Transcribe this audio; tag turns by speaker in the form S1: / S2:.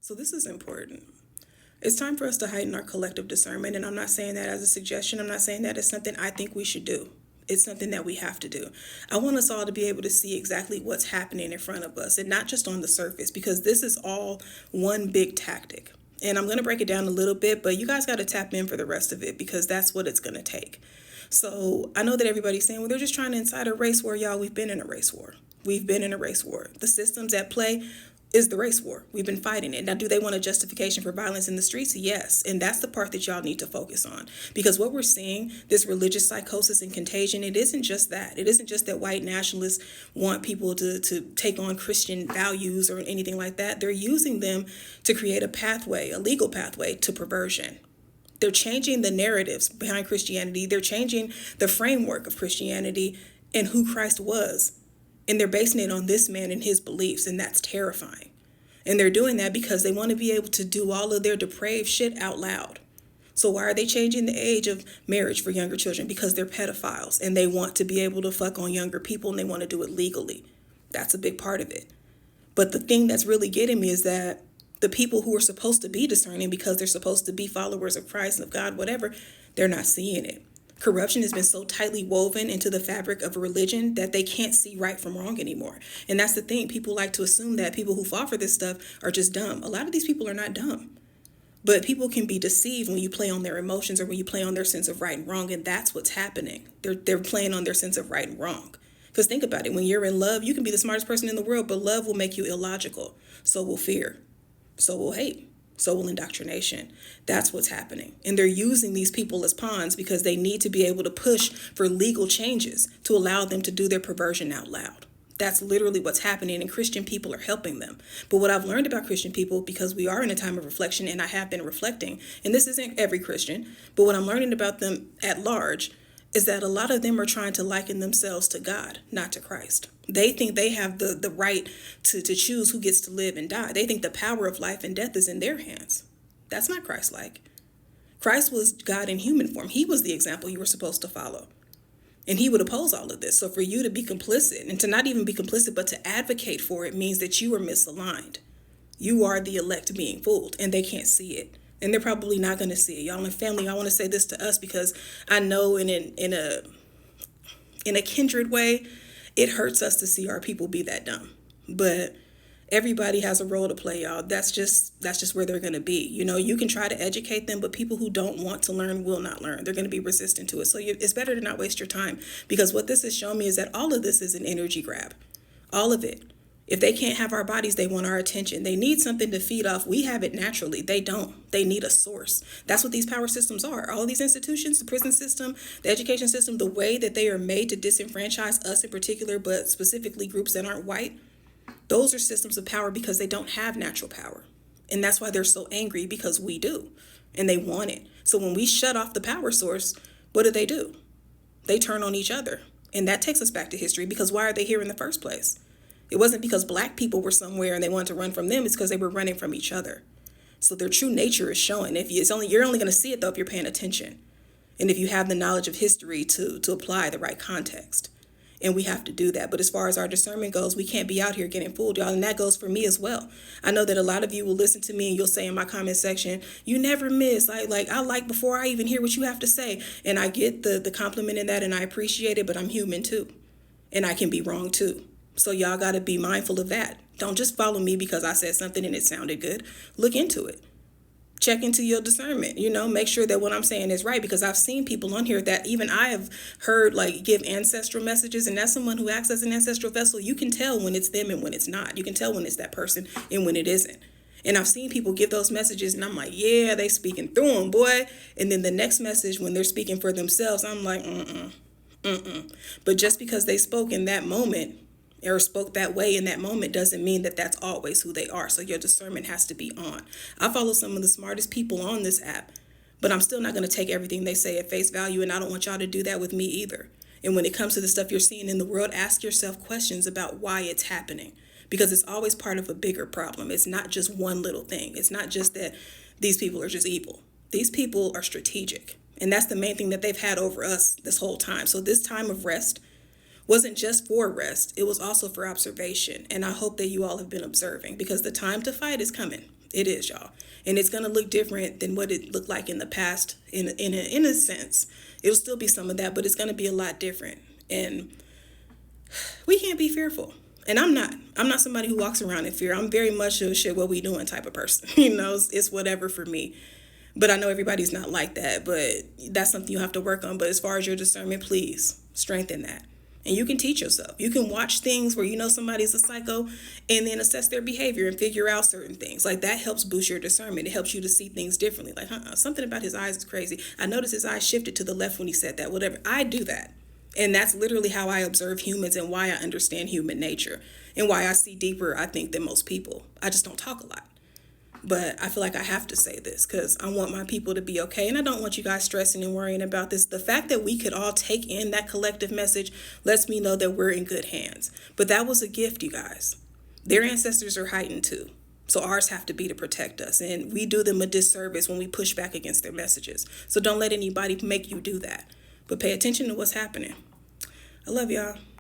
S1: So this is important. It's time for us to heighten our collective discernment. And I'm not saying that as a suggestion. I'm not saying that as something I think we should do. It's something that we have to do. I want us all to be able to see exactly what's happening in front of us and not just on the surface, because this is all one big tactic. And I'm going to break it down a little bit, but you guys got to tap in for the rest of it because that's what it's going to take. So I know that everybody's saying, well, they're just trying to incite a race war. Y'all, we've been in a race war. We've been in a race war. The systems at play is the race war. We've been fighting it. Now, do they want a justification for violence in the streets? Yes. And that's the part that y'all need to focus on. Because what we're seeing, this religious psychosis and contagion, it isn't just that. It isn't just that white nationalists want people to take on Christian values or anything like that. They're using them to create a pathway, a legal pathway to perversion. They're changing the narratives behind Christianity. They're changing the framework of Christianity and who Christ was. And they're basing it on this man and his beliefs, and that's terrifying. And they're doing that because they want to be able to do all of their depraved shit out loud. So why are they changing the age of marriage for younger children? Because they're pedophiles, and they want to be able to fuck on younger people, and they want to do it legally. That's a big part of it. But the thing that's really getting me is that the people who are supposed to be discerning because they're supposed to be followers of Christ and of God, whatever, they're not seeing it. Corruption has been so tightly woven into the fabric of a religion that they can't see right from wrong anymore. And that's the thing. People like to assume that people who fall for this stuff are just dumb. A lot of these people are not dumb. But people can be deceived when you play on their emotions or when you play on their sense of right and wrong. And that's what's happening. They're playing on their sense of right and wrong. Because think about it. When you're in love, you can be the smartest person in the world, but love will make you illogical. So will fear. So will hate. So will indoctrination. That's what's happening. And they're using these people as pawns because they need to be able to push for legal changes to allow them to do their perversion out loud. That's literally what's happening, and Christian people are helping them. But what I've learned about Christian people, because we are in a time of reflection, and I have been reflecting, and this isn't every Christian, but what I'm learning about them at large is that a lot of them are trying to liken themselves to God, not to Christ. They think they have the right to choose who gets to live and die. They think the power of life and death is in their hands. That's not Christ-like. Christ was God in human form. He was the example you were supposed to follow. And he would oppose all of this. So for you to be complicit, and to not even be complicit, but to advocate for it, means that you are misaligned. You are the elect being fooled, and they can't see it. And they're probably not going to see it. Y'all in family, I want to say this to us because I know in a kindred way, it hurts us to see our people be that dumb. But everybody has a role to play, y'all. That's just where they're going to be. You know, you can try to educate them, but people who don't want to learn will not learn. They're going to be resistant to it. So it's better to not waste your time, because what this has shown me is that all of this is an energy grab. All of it. If they can't have our bodies, they want our attention. They need something to feed off. We have it naturally. They don't. They need a source. That's what these power systems are. All these institutions, the prison system, the education system, the way that they are made to disenfranchise us in particular, but specifically groups that aren't white, those are systems of power because they don't have natural power. And that's why they're so angry, because we do. And they want it. So when we shut off the power source, what do? They turn on each other. And that takes us back to history, because why are they here in the first place? It wasn't because black people were somewhere and they wanted to run from them. It's because they were running from each other. So their true nature is showing. You're only going to see it, though, if you're paying attention. And if you have the knowledge of history to apply the right context. And we have to do that. But as far as our discernment goes, we can't be out here getting fooled, y'all. And that goes for me as well. I know that a lot of you will listen to me and you'll say in my comment section, you never miss. I like before I even hear what you have to say. And I get the compliment in that, and I appreciate it, but I'm human too. And I can be wrong too. So y'all got to be mindful of that. Don't just follow me because I said something and it sounded good. Look into it. Check into your discernment, make sure that what I'm saying is right, because I've seen people on here that even I have heard give ancestral messages, and that's someone who acts as an ancestral vessel. You can tell when it's them and when it's not. You can tell when it's that person and when it isn't. And I've seen people give those messages and I'm like, yeah, they speaking through them, boy. And then the next message, when they're speaking for themselves, I'm like, But just because they spoke in that moment or spoke that way in that moment doesn't mean that that's always who they are. So your discernment has to be on. I follow some of the smartest people on this app, but I'm still not going to take everything they say at face value, and I don't want y'all to do that with me either. And when it comes to the stuff you're seeing in the world, ask yourself questions about why it's happening, because it's always part of a bigger problem. It's not just one little thing. It's not just that these people are just evil. These people are strategic, and that's the main thing that they've had over us this whole time. So this time of rest wasn't just for rest, it was also for observation. And I hope that you all have been observing, because the time to fight is coming. It is, y'all. And it's going to look different than what it looked like in the past. In a sense, it'll still be some of that, but it's going to be a lot different. And we can't be fearful. And I'm not somebody who walks around in fear. I'm very much a shit, what we doing type of person. It's whatever for me. But I know everybody's not like that, but that's something you have to work on. But as far as your discernment, please strengthen that. And you can teach yourself. You can watch things where somebody's a psycho and then assess their behavior and figure out certain things. Like, that helps boost your discernment. It helps you to see things differently. Like, something about his eyes is crazy. I noticed his eyes shifted to the left when he said that, whatever. I do that. And that's literally how I observe humans and why I understand human nature and why I see deeper, I think, than most people. I just don't talk a lot. But I feel like I have to say this because I want my people to be okay. And I don't want you guys stressing and worrying about this. The fact that we could all take in that collective message lets me know that we're in good hands. But that was a gift, you guys. Their ancestors are heightened too. So ours have to be to protect us. And we do them a disservice when we push back against their messages. So don't let anybody make you do that. But pay attention to what's happening. I love y'all.